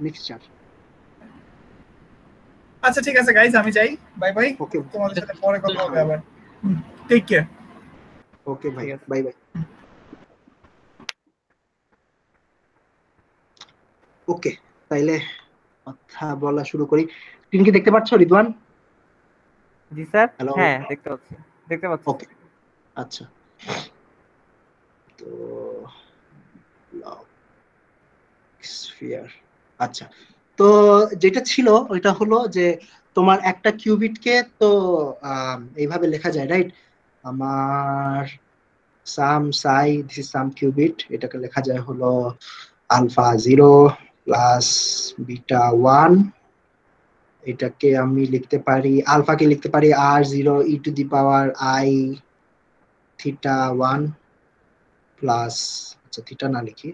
Mixture. আচ্ছা ঠিক আছে গাইস, আমি যাই, বাই বাই। ওকে তোমাদের সাথে পরে কথা হবে আবার। Take care. ওকে ভাই, বাই বাই। ওকে, তাইলে কথা বলা শুরু করি। তুমি কি দেখতে পাচ্ছ রিদওয়ান? জি স্যার, হ্যালো, হ্যাঁ দেখতে পাচ্ছি। ওকে আচ্ছা, তো স্ফিয়ার, আচ্ছা, তো যেটা ছিল ওইটা হলো যে তোমার একটা কিউবিটকে তো এইভাবে লেখা যায়, রাইট? আমার সাম সাই, দিস ইজ সাম কিউবিট, এটাকে লেখা যায় হলো আলফা 0 প্লাস বিটা 1। এটাকে আমি লিখতে পারি, আলফাকে লিখতে পারি r0 e to the power i theta 1 plus, আচ্ছা থিটা না লিখি,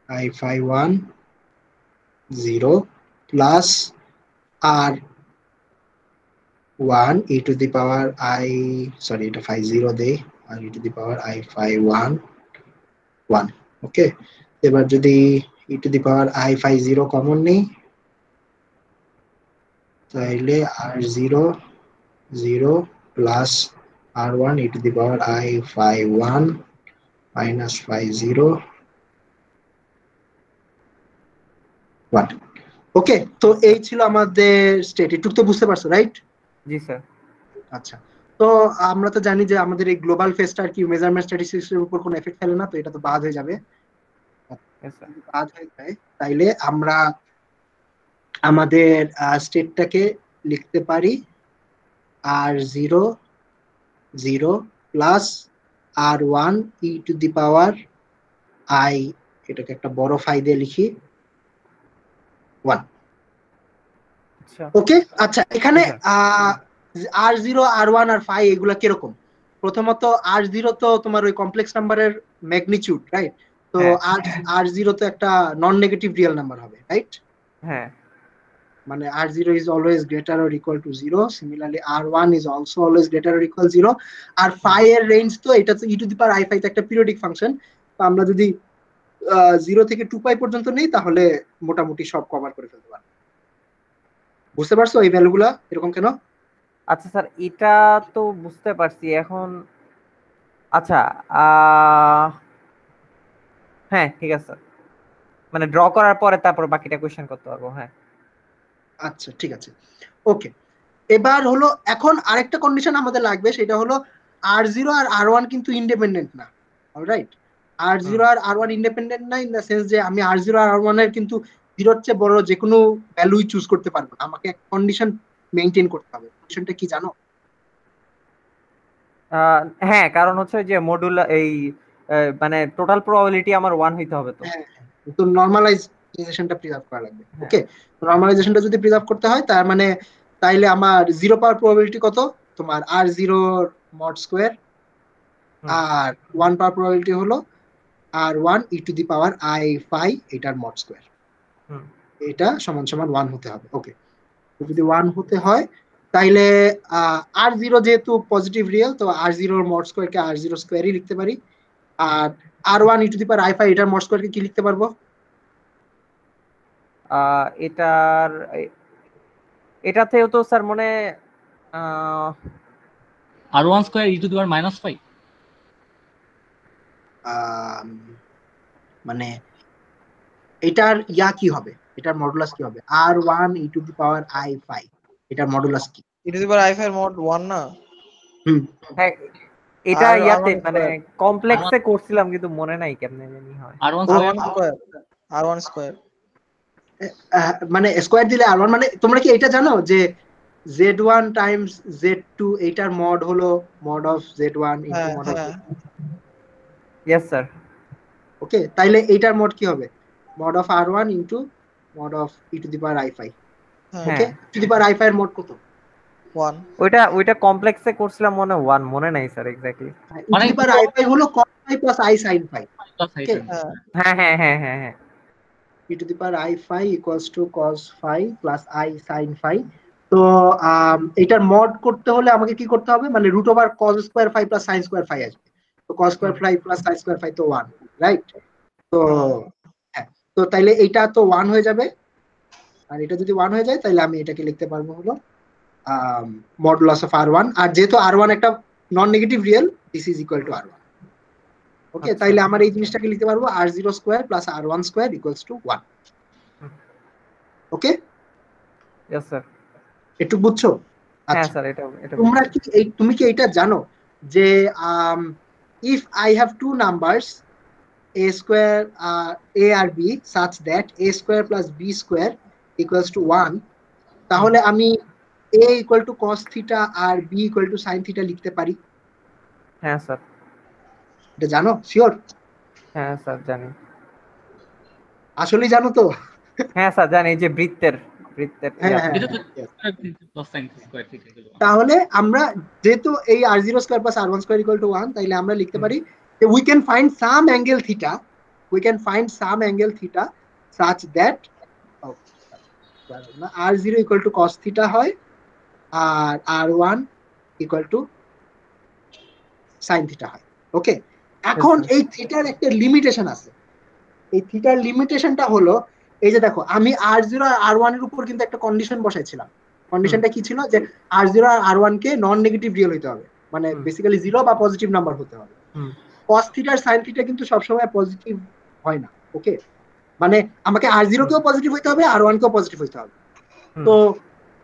i phi 1 0 plus r 1 e to the power i, sorry এটা phi 0 দেই, r e to the power i phi 1 1। ওকে, এবার যদি e to the power i phi 0 common নেই, তাইলে r0 0 plus r1 e to the power i phi 1 minus phi 0 1। ওকে, তো এই ছিল আমাদের স্টেট, এটুকু তো বুঝতে পারছো, রাইট? জি স্যার। আচ্ছা, তো আমরা তো জানি যে আমাদের এই গ্লোবাল ফেসটা আর কি মেজারমেন্ট স্ট্যাটিস্টিক্স এর উপর কোনো এফেক্ট ফেলে না, তো এটা তো বাদ হয়ে যাবে। যদি বাদ হয়ে যায় তাইলে আমরা আমাদের স্টেটটাকে লিখতে পারি r0 0 plus r1 e to the power i, এটাকে একটা বড় ফাই দিয়ে লিখি 1। ওকে, আচ্ছা এখানে r0 r1 আর ফাই এগুলা কিরকম? প্রথমত r0 তো তোমার ওই কমপ্লেক্স নাম্বারের ম্যাগনিটিউড, রাইট? তো r0 তো একটা নন নেগেটিভ রিয়েল নাম্বার হবে, রাইট? হ্যাঁ, মানে r0 is always greater or equal to 0, similarly r1 is also always greater or equal 0। আর phi এর রেঞ্জ তো এটা তো e to the power i phi তো একটা পিরিয়ডিক ফাংশন, তো আমরা যদি 0 থেকে 2 পাই পর্যন্ত নেই তাহলে মোটামুটি সব কভার করে ফেলতে পারবো। বুঝতে পারছো এই ভ্যালুগুলা এরকম কেন? আচ্ছা স্যার, এটা তো বুঝতে পারছি এখন। আচ্ছা, হ্যাঁ ঠিক আছে, মানে ড্র করার পরে তারপর বাকিটা কোশ্চেন করতে পারবো। হ্যাঁ আচ্ছা ঠিক আছে, ওকে। এবার হলো এখন আরেকটা কন্ডিশন আমাদের লাগবে, সেটা হলো r0 আর r1 কিন্তু ইন্ডিপেন্ডেন্ট না, অলরাইট? r0 আর r1 ইন্ডিপেন্ডেন্ট না ইন দ্য সেন্স যে আমি r0 আর r1 এর কিন্তু 0 এর চেয়ে বড় যে কোনো ভ্যালুই চুজ করতে পারবো না, আমাকে একটা কন্ডিশন মেইনটেইন করতে হবে। কন্ডিশনটা কি জানো? হ্যাঁ, কারণ হচ্ছে যে মডুল এই মানে টোটাল প্রবাবিলিটি আমার 1 হইতে হবে তো। হ্যাঁ, তো নরমালাইজেশনটা প্রিজার্ভ করা লাগবে। ওকে, নরমালাইজেশনটা যদি প্রিজার্ভ করতে হয় তার মানে তাইলে আমার 0 পাওয়ার প্রবাবিলিটি কত? তোমার r0 মড স্কয়ার, আর 1 পাওয়ার প্রবাবিলিটি হলো r1 e to the power i phi এটার মড স্কয়ার। এটা সমান সমান 1 হতে হবে। ওকে, তো যদি 1 হতে হয় তাইলে r0 যেহেতু পজিটিভ রিয়েল, তো r0 এর মড স্কয়ারকে r0 স্কয়ারই লিখতে পারি। আর r1 e to the power i phi এটার মড স্কয়ারকে কি লিখতে পারবো? এটাতেও তো স্যার মনে r1 square e to the power minus 5, মানে এটার ইয়া কি হবে, এটার মডুলাস কি হবে? r1 e to the power i phi এটার মডুলাস কি? e to the power i phi এর মড 1 না? হ্যাঁ, এটা ইয়াতে মানে কমপ্লেক্সে করছিলাম কিন্তু মনে নাই কেমনে জানি হয়। r1 স্কয়ার মানে স্কয়ার দিলে r1, মানে তোমরা কি এটা জানো যে z1 টাইমস z2 এটার মড হলো mod of z1 into mod of z2? Yes sir. Okay, তাইলে এটার মড কি হবে? Mod of r1 into mod of e to the power i phi। Okay, e to the power i phi এর mod কত? 1। ওইটা কমপ্লেক্সে করছিলাম মনে 1 মনে নাই sir exactly. e to the power i phi হলো cos phi plus i sin phi। Okay, হ্যাঁ হ্যাঁ হ্যাঁ হ্যাঁ হ্যাঁ, e to the power i phi equals to cos phi plus i sin phi। তো এটার মড করতে হলে আমাকে কি করতে হবে, মানে root over cos square phi plus sin square phi আসবে। তো cos square phi plus sin square phi তো 1, রাইট? তো হ্যাঁ, তো তাইলে এইটা তো 1 হয়ে যাবে, আর এটা যদি 1 হয়ে যায় তাহলে আমি এটাকে লিখতে পারবো হলো মডুলাস অফ R1, আর যেহেতু R1 একটা non negative real, this is equal to R1। ওকে, আচ্ছা। তাইলে আমার এই জিনিসটাকে লিখতে পারবো R0 square plus R1 square equals to 1। Okay, yes sir. একটু বুঝছো? হ্যাঁ আচ্ছা, স্যার, এটা তোমরা বুঝছি। কি তুমি কি এটা জানো যে if I have two numbers a square a আর b such that a square plus b square equals to 1, তাহলে আমি a equal to cos theta R b equal to sin theta লিখতে পারি? হ্যাঁ স্যার। এটা জানো শিওর? হ্যাঁ sir জানি। আসলেই জানো তো? হ্যাঁ স্যার জানি, এই যে বৃত্তের হ্যাঁ ইয়াতে। হ্যাঁ এটা তো yes. Plus sine square theta গেল। তাহলে আমরা যেহেতু এই r0 square plus r1 square equal to 1, তাইলে আমরা লিখতে পারি যে we can find some angle theta, we can find some angle theta such that r0 equal to cos theta হয় আর r1 equal to sin theta হয়। ওকে, এখন sir. এই থিটার একটা লিমিটেশন আছে। এই থিটার লিমিটেশনটা হলো, এই যে দেখো আমি r0 আর r1 এর উপর কিন্তু একটা কন্ডিশন বসাইছিলাম। কন্ডিশনটা কি ছিল যে r0 আর r1 কে নন নেগেটিভ রিয়েল হইতে হবে, মানে বেসিক্যালি 0 বা পজিটিভ নাম্বার হতে হবে। cos থিটা আর sin থিটা কিন্তু সবসময় পজিটিভ হয় না। ওকে, মানে আমাকে r0 কেও পজিটিভ হইতে হবে, r1 কেও পজিটিভ হইতে হবে। তো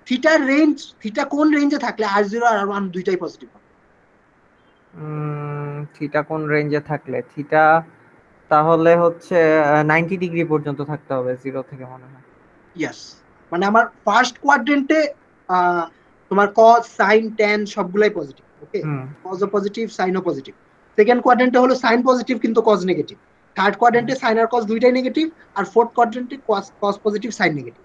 থিটার রেঞ্জ, থিটা কোন রেঞ্জে থাকলে r0 আর r1 দুইটাই পজিটিভ হবে? থিটা কোন রেঞ্জে থাকলে? থিটা তাহলে হচ্ছে 90 ডিগ্রি পর্যন্ত থাকতে হবে 0 থেকে মনে হয়। ইয়েস, মানে আমার ফার্স্ট কোয়াড্রেন্টে তোমার cos sin tan সবগুলাই পজিটিভ। ওকে, cos ও পজিটিভ, sin ও পজিটিভ। সেকেন্ড কোয়াড্রেন্টে হলো sin পজিটিভ কিন্তু cos নেগেটিভ। থার্ড কোয়াড্রেন্টে sin আর cos দুইটাই নেগেটিভ, আর ফোর্থ কোয়াড্রেন্টে cos পজিটিভ sin নেগেটিভ।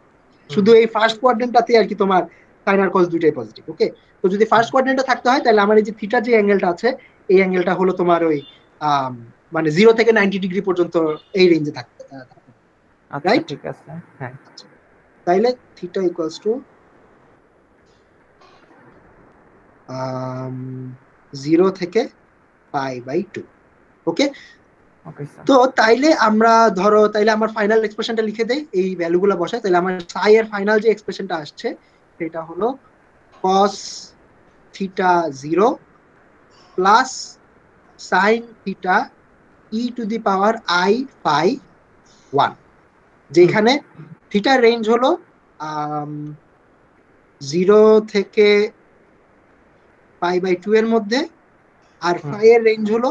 শুধু এই ফার্স্ট কোয়াড্রেন্টটাতে আর কি তোমার sin আর cos দুইটাই পজিটিভ। ওকে, তো যদি ফার্স্ট কোয়াড্রেন্টে থাকতে হয় তাহলে আমার এই যে থিটা যে অ্যাঙ্গেলটা আছে, এই অ্যাঙ্গেলটা হলো তোমার ওই মানে 0 থেকে 90 ডিগ্রি পর্যন্ত এই রেঞ্জে থাকতে, আচ্ছা রাইট? ঠিক আছে। হ্যাঁ, তাইলে থিটা ইকুয়ালস টু 0 থেকে π/2। ওকে, ওকে স্যার। তো তাইলে আমরা ধরো তাইলে আমার ফাইনাল এক্সপ্রেশনটা লিখে দেই, এই ভ্যালুগুলো বসাই। তাইলে আমার সাই এর ফাইনাল যে এক্সপ্রেশনটা আসছে সেটা হলো cos theta 0 plus sin theta e to the power i phi 1, যেখানে থিটার রেঞ্জ হলো 0 থেকে π/2 এর মধ্যে, আর phi এর রেঞ্জ হলো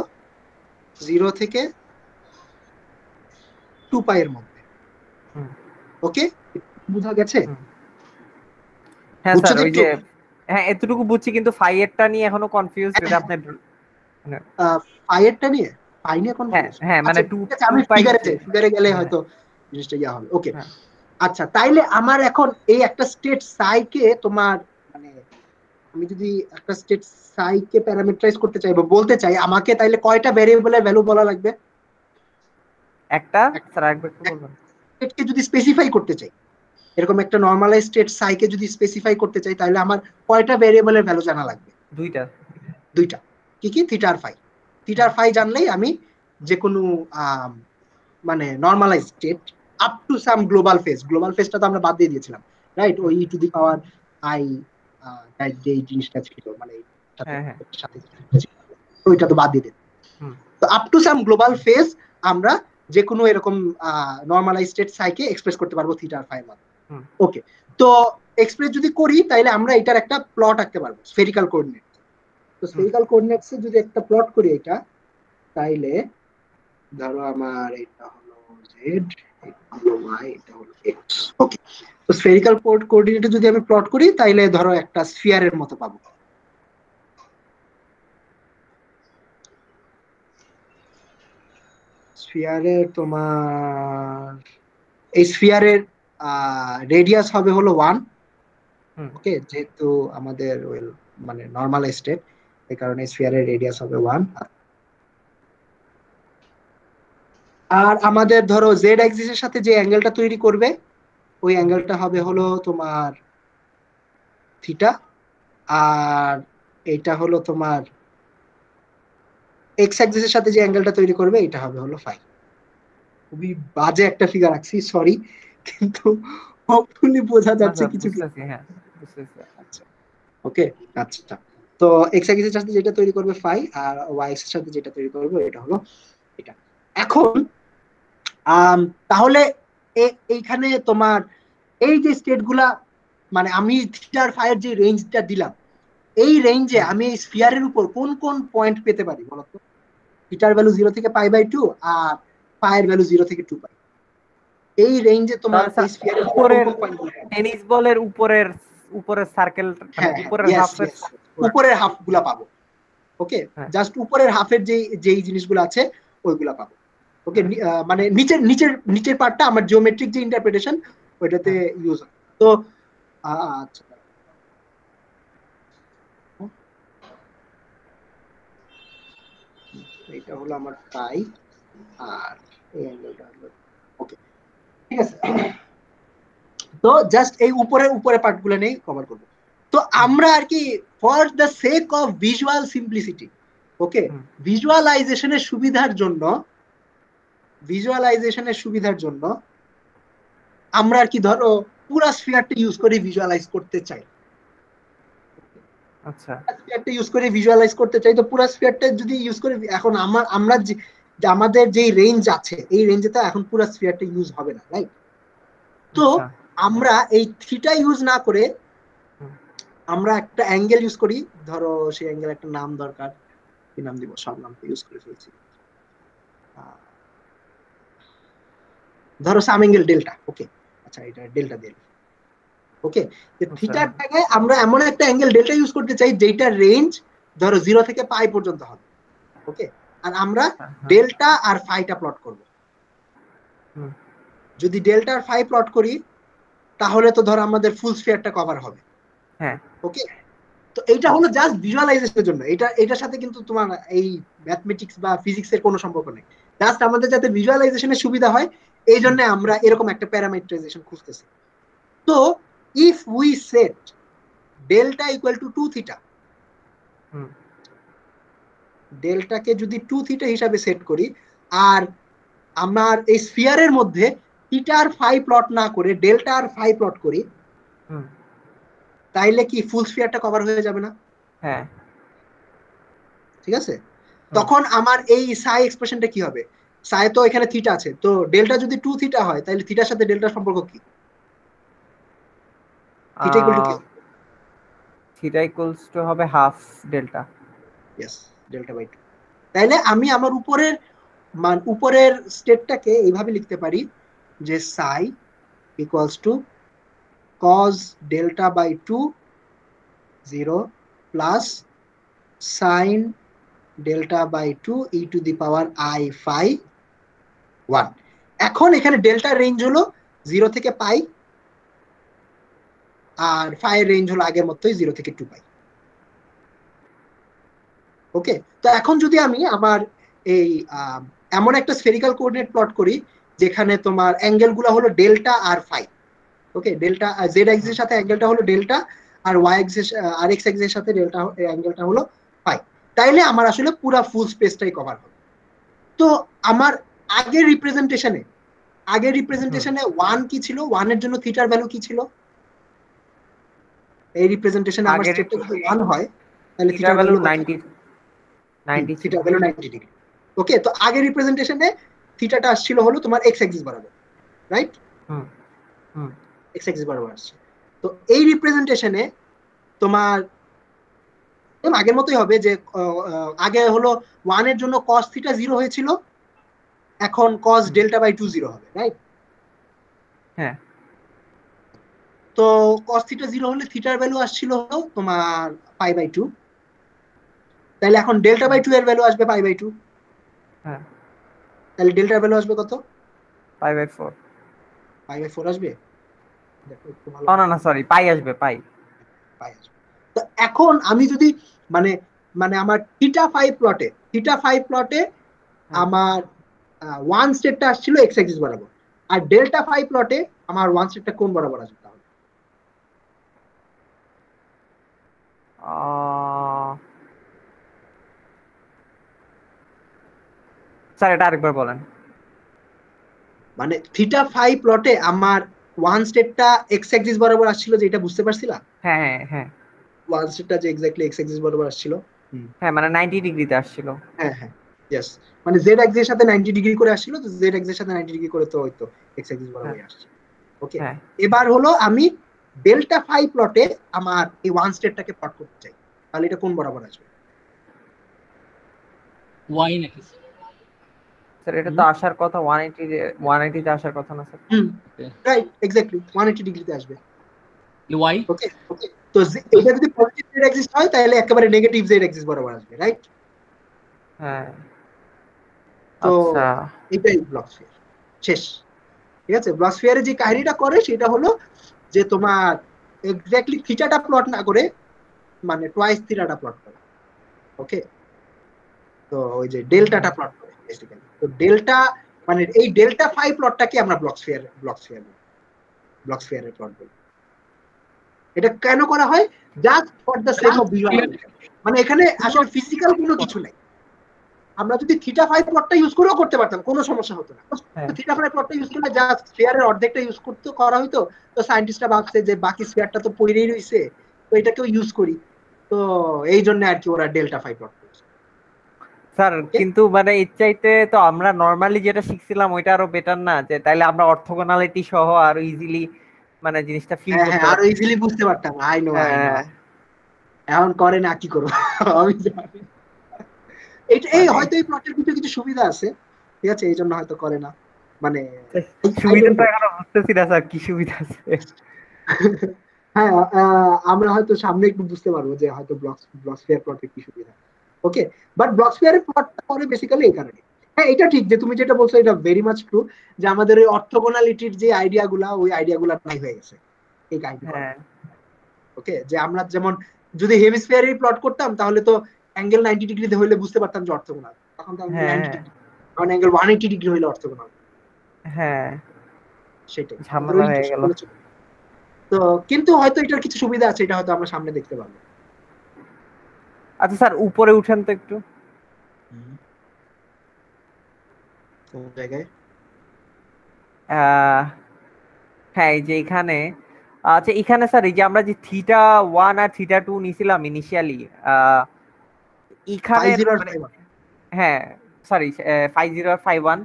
0 থেকে 2π এর মধ্যে। ওকে, বুঝা গেছে? হ্যাঁ বুঝছো স্যার, তো ওই একটু? যে হ্যাঁ এতটুকু বুঝছি, কিন্তু ফাইয়েরটা নিয়ে এখনো কনফিউজড। এটা আপনার পাই এরটা নিয়ে, পাই নিয়ে হ্যাঁ কনফিউজ? হ্যাঁ মানে আচ্ছা ঠিক আছে, আমি পাই ফিগারে কি? যাই, ফিগারে গেলে হ্যাঁ হয়তো জিনিসটা ইয়া হবে। ওকে, হ্যাঁ আচ্ছা তাইলে আমার এখন এই একটা স্টেট সাইকে তোমার মানে আমি যদি একটা স্টেট সাইকে প্যারামিটারাইজ করতে চাই বা বলতে চাই, আমাকে তাইলে কয়টা ভ্যারিয়েবলের ভ্যালু বলা লাগবে? একটা স্যার আরেকবার একটু বলবেন? স্টেটকে যদি স্পেসিফাই করতে চাই, এরকম একটা নরমালাইজ স্টেট সাইকে যদি স্পেসিফাই করতে চাই, তাহলে আমার কয়টা ভ্যারিয়েবলের ভ্যালু জানা লাগবে? দুইটা। দুইটা। কি কি? থিটা আর ফাই। থিটা আর ফাই জানলেই আমি যে কোনো মানে normalize state up to some global phase, global ফেজটা তো আমরা বাদ দিয়ে দিয়েছিলাম, রাইট? ওই ই টু দি পাওয়ার আই যে জিনিসটা ছিল, মানে হ্যাঁ হ্যাঁ সাথে ওইটা তো বাদ দিয়ে দিন। তো up to some global phase আমরা যে কোনো এরকম নরমালাইজ স্টেট সাইকে এক্সপ্রেস করতে পারবো থিটা আর ফাই এর মাধ্যমে। ওকে, তো এক্সপ্রেস যদি করি তাহলে আমরা এটার একটা প্লট আঁকতে পারবো স্ফেরিক্যাল কোঅর্ডিনেট। তো স্ফেরিক্যাল কোঅর্ডিনেটসে যদি একটা প্লট করি এটা, তাইলে ধরো আমার এটা হলো জেড, এটা হলো ওয়াই, এটা হলো এক্স। ওকে, তো স্ফেরিক্যাল কোঅর্ডিনেটে যদি আমি প্লট করি তাইলে ধরো একটা স্ফিয়ারের মতো পাবো। স্ফিয়ারের তোমার এই স্ফিয়ারের রেডিয়াস হবে হলো 1। ওকে, যেহেতু আমাদের মানে নরমাল স্টেট, এই কারণে স্ফিয়ারের রেডিয়াস হবে 1। আর আমাদের ধরো জেড অ্যাক্সিসের সাথে যে অ্যাঙ্গেলটা তৈরি করবে ওই অ্যাঙ্গেলটা হবে হলো তোমার থিটা, আর এটা হলো তোমার এক্স অ্যাক্সিসের সাথে যে অ্যাঙ্গেলটা তৈরি করবে এটা হবে হলো ফাই। খুবই বাজে একটা ফিগার রাখছি, সরি, কিন্তু হোপফুলি বোঝা যাচ্ছে কিছু কিছু। বুঝতেছি, হ্যাঁ বুঝতেছি। আচ্ছা, ওকে, আচ্ছা। তো এক্স অ্যাক্সিসের সাথে যেটা তৈরি করবে ফাই, আর ওয়াই অ্যাক্সিসের সাথে যেটা তৈরি করবে এটা হলো এটা। এখন তাহলে এইখানে তোমার এই যে স্টেট গুলা, মানে আমি থিটার ফাইয়ের যে রেঞ্জটা দিলাম, এই রেঞ্জে আমি এই স্ফিয়ারের উপর কোন কোন পয়েন্ট পেতে পারি বলতো? থিটার ভ্যালু 0 থেকে π/2 আর ফাইয়ের ভ্যালু 0 থেকে 2π। এই রেঞ্জে তোমার তাহলে এই স্ফিয়ারের উপর কোন উপরের কোন পয়েন্ট? টেনিস বলের উপরের উপরের সার্কেল, মানে হ্যাঁ, উপরের ইয়েস হাফের ইয়েস, উপরের হাফ গুলা পাবো। ওকে, হ্যাঁ জাস্ট উপরের হাফের যেই জিনিসগুলো আছে ওইগুলা পাবো। ওকে, হ্যাঁ মানে নিচের নিচের নিচের পার্টটা আমার জিওমেট্রিক যে ইন্টারপ্রিটেশন ওইটাতে হ্যাঁ ইউজ হয়। তো আচ্ছা, এটা হলো আমার পাই, আর এই অ্যাঙ্গেলটা হলো, ওকে, ঠিক আছে। তো জাস্ট এই উপরের উপরের পার্টগুলো নেই কভার করব। তো আমরা আর কি for the sake of visual simplicity, okay, hmm, ভিজুয়ালাইজেশনের সুবিধার জন্য, ভিজুয়ালাইজেশনের সুবিধার জন্য আমরা আর কি ধরো পুরা স্ফিয়ারটা ইউজ করে ভিজুয়ালাইজ করতে চাই, আচ্ছা স্ফিয়ারটা ইউজ করে ভিজুয়ালাইজ করতে চাই। তো পুরা স্ফিয়ারটা যদি ইউজ করে, এখন আমরা যে আমাদের যে রেঞ্জ আছে এই রেঞ্জে তো এখন পুরা স্ফিয়ারটা ইউজ হবে না, রাইট? তো আচ্ছা আমরা এই থিটা ইউজ না করে হুম, আমরা একটা অ্যাঙ্গেল ইউজ করি। ধরো সেই অ্যাঙ্গেল একটা নাম দরকার, কি নাম দিব, সব নাম তো ইউজ করে ফেলছি। আহ, ধরো সাম অ্যাঙ্গেল ডেল্টা, ওকে, আচ্ছা এটা ডেল্টা দেন, ওকে। আচ্ছা থিটার জায়গায় আমরা এমন একটা অ্যাঙ্গেল ডেল্টা ইউজ করতে চাই যেটা রেঞ্জ ধরো 0 থেকে পাই পর্যন্ত হবে, ওকে। আর আমরা হ্যাঁ হ্যাঁ, ডেল্টা আর ফাইটা প্লট করব। হুম, যদি ডেল্টা আর ফাই প্লট করি তাহলে তো ধরো আমাদের ফুল স্ফিয়ারটা কভার হবে, হ্যাঁ ওকে। তো এইটা হলো জাস্ট ভিজুয়ালাইজেশনের জন্য, এটার সাথে কিন্তু তোমার এই ম্যাথমেটিক্স বা ফিজিক্স এর কোনো সম্পর্ক নেই। জাস্ট আমাদের যাতে ভিজুয়ালাইজেশনের সুবিধা হয় এই জন্য আমরা এরকম একটা প্যারামিটারাইজেশন খুঁজতেছি। তো if we set delta equal to 2 theta, hmm, ডেল্টাকে যদি 2 থিটা হিসাবে সেট করি, আর আমার এই স্ফিয়ারের মধ্যে থিটা আর ফাই প্লট না করে ডেল্টা আর ফাই প্লট করি, হুম, তাইলে কি ফুল স্ফিয়ারটা কভার হয়ে যাবে না? হ্যাঁ ঠিক আছে, হুম, তখন আমার এই সাই এক্সপ্রেশনটা কি হবে? সাই তো এখানে থিটা আছে, তো ডেল্টা যদি 2 থিটা হয় তাহলে থিটার সাথে ডেল্টার সম্পর্ক কি? থিটা ইকুয়াল টু কি? থিটা ইকুয়ালস টু হবে half delta. Yes, delta by 2। তাইলে আমি আমার উপরের স্টেটটাকে এইভাবে লিখতে পারি যে psi equals to cos delta by 2 0 plus sine delta by 2 e to the power i phi 1। এখন এখানে ডেল্টার রেঞ্জ হলো 0 থেকে পাই, আর ফাইয়ের রেঞ্জ হলো আগের মতোই 0 থেকে 2π। ওকে, তো এখন যদি আমি আমার এই এমন একটা স্ফেরিক্যাল কোঅর্ডিনেট প্লট করি যেখানে তোমার অ্যাঙ্গেল গুলো হলো ডেল্টা আর ফাই, ওকে, ডেল্টা জেড এক্সিসের সাথে অ্যাঙ্গেলটা হলো ডেল্টা, আর ওয়াই এক্সিস আর এক্স এক্সিসের সাথে ডেল্টা অ্যাঙ্গেলটা হলো ফাই, তাইলে আমার আসলে পুরা ফুল স্পেসটাই কভার হবে। তো আমার আগের রিপ্রেজেন্টেশনে হুম, 1 কি ছিল, 1 এর জন্য থিটার ভ্যালু কি ছিল? এই রিপ্রেজেন্টেশনে আমার আগের স্টেটটা যদি 1 হয় তাহলে থিটার থিটার ভ্যালু ভ্যালু কত? 90 ছিল। থিটার ভ্যালু 90 ডিগ্রি। ওকে, তো আগের রিপ্রেজেন্টেশনে থিটাটা আসছিল হলো তোমার এক্স অ্যাক্সিস বরাবর, রাইট? হুম হুম, এক্স অ্যাক্সিস বরাবর আসছে। তো এই রিপ্রেজেন্টেশনে তোমার আগের মতোই হবে যে আগে হলো 1 এর জন্য cos থিটা 0 হয়েছিল, এখন cos হুম, ডেল্টা বাই 2 0 হবে, রাইট? হ্যাঁ তো cos থিটা 0 হলে থিটার ভ্যালু আসছিল হলো তোমার π/2, তাহলে এখন ডেল্টা বাই 2 এর ভ্যালু আসবে π/2, হ্যাঁ তাহলে ডেল্টার ভ্যালু আসবে কত? π/4। π/4 আসবে। দেখো একটু ভালো ও না করে, না, সরি, পাই আসবে, পাই। পাই আসবে। তো এখন আমি যদি মানে মানে আমার থিটা ফাই প্লটে হ্যাঁ আমার ওয়ান স্টেটটা আসছিল এক্স অ্যাক্সিস বরাবর, আর ডেল্টা ফাই প্লটে আমার ওয়ান স্টেটটা কোন বরাবর আসবে তাহলে? স্যার এটা আরেকবার বলেন। মানে থিটা ফাই প্লটে আমার ওয়ান স্টেটটা এক্স অ্যাক্সিস বরাবর আসছিল, যে এটা বুঝতে পারছিলা? হ্যাঁ হ্যাঁ হ্যাঁ ওয়ান স্টেটটা যে এক্স্যাক্টলি এক্স অ্যাক্সিস বরাবর আসছিল। হ্যাঁ, মানে 90 ডিগ্রিতে আসছিল। হ্যাঁ হ্যাঁ, ইয়েস, মানে জেড অ্যাক্সিস এর সাথে 90 ডিগ্রি করে আসছিল, তো জেড অ্যাক্সিস এর সাথে 90 ডিগ্রি করে তো হয়তো এক্স অ্যাক্সিস হ্যাঁ বরাবরই আসছে। ওকে, হ্যাঁ এবার হলো আমি ডেল্টা ফাই প্লটে আমার এই ওয়ান স্টেটটাকে প্লট করতে চাই, তাহলে এটা কোন বরাবর আসবে? ওয়াই নাকি স্যার, এটা তো আসার কথা 180 তে আসার কথা না স্যার? হুম, রাইট, এক্স্যাক্টলি 180 ডিগ্রিতে আসবে। ওয়াই? ওকে ওকে, তো এটা যদি পজিটিভ জেড অ্যাক্সিস হয় তাহলে একেবারে নেগেটিভ জেড অ্যাক্সিস বরাবর আসবে, রাইট? হ্যাঁ, তো আচ্ছা এটাই ব্লক স্ফিয়ার, শেষ। ঠিক আছে, ব্লক স্ফিয়ারে যে কাহিনীটা করে সেটা হলো যে তোমার এক্স্যাক্টলি থিটাটা প্লট না করে মানে টোয়াইস থিটাটা প্লট করে। ওকে, তো ওই যে ডেল্টাটা প্লট করে বেসিক্যালি, তো ডেল্টা মানে এই ডেল্টা ফাই প্লটটাকে আমরা ব্লক স্ফিয়ারের প্লট বলি। এটা কেন করা হয়? Just for the sake of visualisation, মানে এখানে আসলে ফিজিক্যাল কোনো কিছু নাই। আমরা যদি থিটা ফাই প্লটটা ইউজ করেও করতে পারতাম, কোনো সমস্যা হতো না। হ্যাঁ থিটা ফাই প্লটটা ইউজ করলে জাস্ট স্ফিয়ারের অর্ধেকটা ইউজ করতে করা হইতো, তো সায়েন্টিস্টরা ভাবছে যে বাকি স্ফিয়ারটা তো পড়েই রইছে, তো এটাকেও ইউজ করি, তো এই জন্য আর কি ওরা ডেল্টা ফাই প্লট করেছে। স্যার, ওকে, কিন্তু মানে এর চাইতে তো আমরা নরমালি যেটা শিখছিলাম ওইটা আরো বেটার না? যে তাইলে আমরা অর্থোগোনালিটি সহ আরো ইজিলি মানে জিনিসটা ফিল হ্যাঁ করতে হ্যাঁ, আরো পারতাম। ইজিলি বুঝতে পারতাম। আই নো আই নো, হ্যাঁ এখন করে না, কি করবো আমি জানি। এটা এই মানে হয়তো এই প্লটের কিছু কিছু সুবিধা আছে, ঠিক আছে, এই জন্য হয়তো করে না, মানে I সুবিধা don't তো know। এখনো বুঝতেছি না স্যার, কি সুবিধা আছে? হ্যাঁ, আমরা হয়তো সামনে একটু বুঝতে পারবো যে হয়তো ব্লক স্ফিয়ার প্লটের কি সুবিধা। ওকে, বাট ব্লক স্ফিয়ারের প্লটটা করে বেসিক্যালি এই কারণে। হ্যাঁ, এটা ঠিক যে তুমি যেটা বলছো এটা ভেরি মাচ ট্রু, যে আমাদের ওই অর্থোগোনালিটির যে আইডিয়া গুলা, ওই আইডিয়া গুলা নাই হয়ে গেছে এই কাহিনী করার। হ্যাঁ ওকে, যে আমরা যেমন যদি হেমিস্ফিয়ারই প্লট করতাম তাহলে তো অ্যাঙ্গেল 90 ডিগ্রিতে হইলে বুঝতে পারতাম যে অর্থোগোনাল, তখন তো অ্যাঙ্গেল 90 হ্যাঁ ডিগ্রি, কারণ অ্যাঙ্গেল 180 ডিগ্রি হইলে অর্থোগোনাল। হ্যাঁ, সেটাই আমাদের ঝামেলা ওই হয়ে গেল। তো, কিন্তু হয়তো এটার কিছু সুবিধা আছে, এটা হয়তো আমরা সামনে দেখতে পারবো। আচ্ছা স্যার, উপরে উঠেন তো একটু। কোন জায়গায়? আহ, হ্যাঁ, এই যে এখানে। আচ্ছা, এখানে স্যার এই যে আমরা যে থিটা 1 আর থিটা 2 নিছিলাম ইনিশিয়ালি, এখানে 50 আর মানে 51 হ্যাঁ সরি 50 আর 51,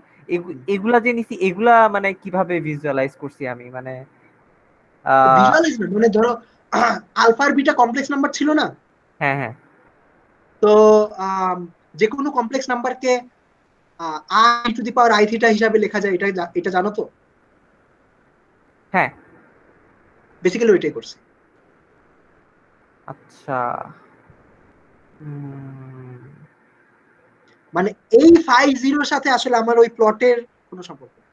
এগুলা যে নিছি এগুলা মানে কিভাবে ভিজুয়ালাইজ করছি আমি মানে আহ, ভিজুয়ালাইজমেন্ট মানে ধরো আলফা আর বিটা কমপ্লেক্স নাম্বার ছিল না, হ্যাঁ হ্যাঁ তো যে কোনো কমপ্লেক্স নাম্বারকে i to the power i theta হিসাবে লেখা যায়, এটা এটা জানো তো? হ্যাঁ বেসিক্যালি ওইটাই করছে। আচ্ছা উম, মানে এই 50 এর সাথে আসলে আমার ওই প্লটের কোনো সম্পর্ক নেই।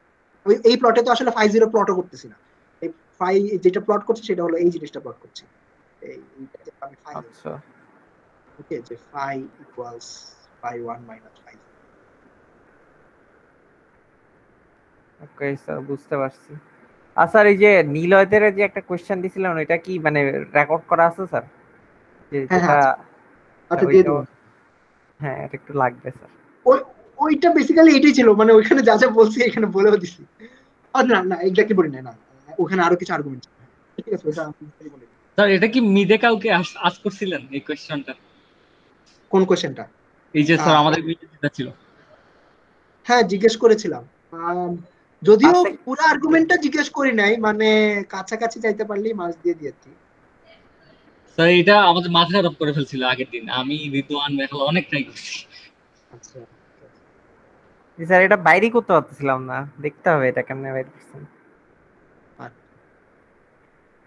ওই এই প্লটে তো আসলে 50 প্লটও করতেছি না, এই ফাই যেটা প্লট করছে সেটা হলো এই জিনিসটা প্লট করছি, এইটাকে আমি ফাই, আচ্ছা ওকে, যে phi equals phi 1 minus phi. Okay sir, বুঝতে পারছি। আর স্যার, এই যে নিলয়দের যে একটা কোশ্চেন দিছিলেন ওইটা কি মানে রেকর্ড করা আছে স্যার? হ্যাঁ হ্যাঁ, যেটা আচ্ছা আচ্ছা, দিয়ে ওইটা, দেবো। হ্যাঁ এটা একটু লাগবে স্যার। ওই ওইটা বেসিক্যালি এটাই ছিল, মানে ওইখানে যা যা বলছি এখানে বলেও দিছি। না না, এক্স্যাক্টলি বলি না, না ওখানে আরো কিছু আর্গুমেন্ট ছিল। ঠিক আছে, ওটা আমি বলে দিই। স্যার এটা কি মিডে কাউকে আজ করছিলেন এই কোয়েশ্চনটা? কোন কোশ্চেনটা? এই যে স্যার আমাদের মিডে যেটা ছিল। হ্যাঁ, জিজ্ঞেস করেছিলাম। যদিও আচ্ছা পুরো আর্গুমেন্টটা জিজ্ঞেস করি নাই, মানে কাছাকাছি যাইতে পারলেই মার্কস দিয়ে দিয়েছি। স্যার এটা আমাদের মাথা খারাপ করে ফেলছিল আগের দিন, আমি রিদওয়ান মেঘলা অনেক ট্রাই করছি। আচ্ছা, স্যার, এটা বাইরেই করতে পারতেছিলাম না, দেখতে হবে এটা কেমনে বাইরে করছেন।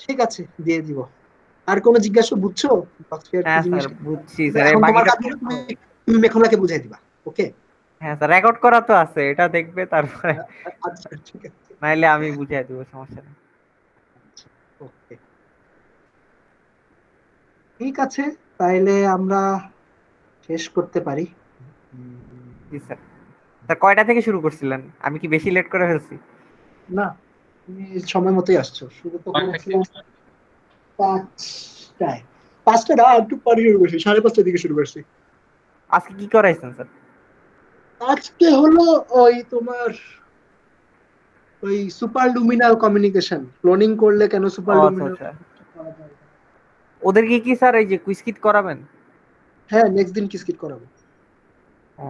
ঠিক আছে, দিয়ে দিব। আর কোনো জিজ্ঞাসা বুঝছো বক্সফিয়ার কি হ্যাঁ জিনিস? স্যার, বুঝছি স্যার, এই এখন তোমার বাকিটা কাজ হলো তুমি তুমি মেখলাকে বুঝাই দিবা। ওকে, হ্যাঁ স্যার, রেকর্ড করা তো আছে, এটা দেখবে তারপরে আচ্ছা ঠিক আছে, নাইলে আমি বুঝিয়ে দেবো, সমস্যা নেই। ওকে, ঠিক আছে, তাইলে আমরা শেষ করতে পারি। জি স্যার। স্যার, কয়টা থেকে শুরু করছিলেন? আমি কি বেশি লেট করে ফেলছি? না, তুমি সময় মতোই আসছো, শুরু তো করেছিলাম 5টায়। 5টা না, একটু পরে শুরু করছি, 5:30টার দিকে শুরু করছি। আজকে কি করাইছেন স্যার? আজকে হলো ওই তোমার ওই সুপার লুমিনাল কমিউনিকেশন ক্লোনিং করলে কেন সুপার ও আচ্ছা লুমিনাল আচ্ছা। ওদেরকে কি স্যার এই যে কুইজ কিট করাবেন? হ্যাঁ নেক্সট দিন কিসকিট করাবো। ও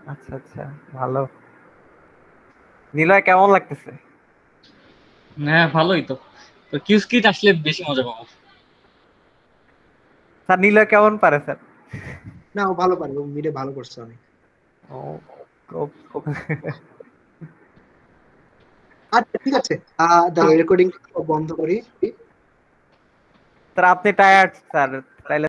আচ্ছা আচ্ছা, ভালো। নিলয় কেমন লাগতেছে? হ্যাঁ ভালোই তো। তো কিউস্কিট আসলে বেশি মজা পাবো। স্যার নিলয় কেমন পারে স্যার? না ও ভালো পারে, ও মিডে ভালো করছে অনেক। ও খুব- আচ্ছা ঠিক আছে, দাঁড়াও রেকর্ডিং বন্ধ করি। স্যার আপনি টায়ার্ড স্যার,